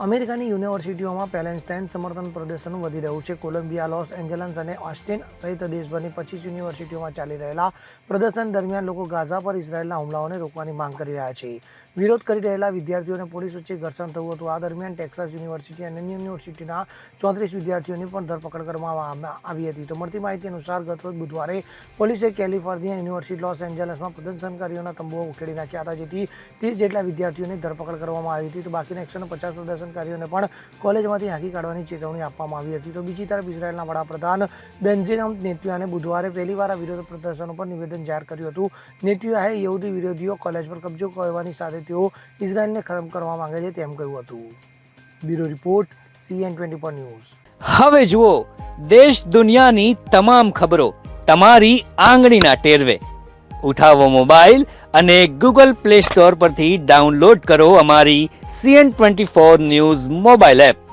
અમેરિકાની યુનિવર્સિટીઓમાં પેલેસ્ટાઇન સમર્થન પ્રદર્શન વધી રહ્યું છે. કોલંબિયા, લોસ એન્જલસ અને ઓસ્ટિન સહિત દેશભરની 25 યુનિવર્સિટીઓમાં ચાલી રહેલા પ્રદર્શન દરમિયાન લોકો ગાઝા પર ઇઝરાયેલના હુમલાઓને રોકવાની માંગ કરી રહ્યા છે. વિરોધ કરી રહેલા વિદ્યાર્થીઓ અને પોલીસ વચ્ચે ઘર્ષણ થયું હતું. આ દરમિયાન ટેક્સાસ યુનિવર્સિટી અને અન્ય યુનિવર્સિટીના 34 વિદ્યાર્થીઓની પણ ધરપકડ કરવામાં આવી હતી. તો મળતી માહિતી અનુસાર ગતરોજ બુધવારે પોલીસે કેલિફોર્નિયા યુનિવર્સિટી લોસ એન્જલસમાં પ્રદર્શનકારીઓના તંબુઓ ઉખેડી નાખ્યા હતા, જેથી 30 જેટલા વિદ્યાર્થીઓની ધરપકડ કરવામાં આવી હતી. તો બાકીના 150 પ્રદર્શનકારીઓને પણ કોલેજમાંથી હાંકી કાઢવાની ચેતવણી આપવામાં આવી હતી. તો બીજી તરફ ઇઝરાયેલના વડાપ્રધાન બેન્જામિન નેતન્યાહુએ બુધવારે પહેલીવાર આ વિરોધ પ્રદર્શન ઉપર નિવેદન જાહેર કર્યું હતું. નેતન્યાહુએ યહૂદી વિરોધીઓ કોલેજ પર કબજો કરવાની સાથે તેઓ ઇઝરાયેલને ખતમ કરવા માંગે છે તેમ કહ્યું હતું. Bureau report CN24 news. હવે જુઓ દેશ દુનિયાની તમામ ખબરો તમારી આંગળીના ટેરવે. ઉઠાવો મોબાઈલ અને Google Play Store પરથી ડાઉનલોડ કરો અમારી CN24 ન્યૂઝ મોબાઈલ એપ.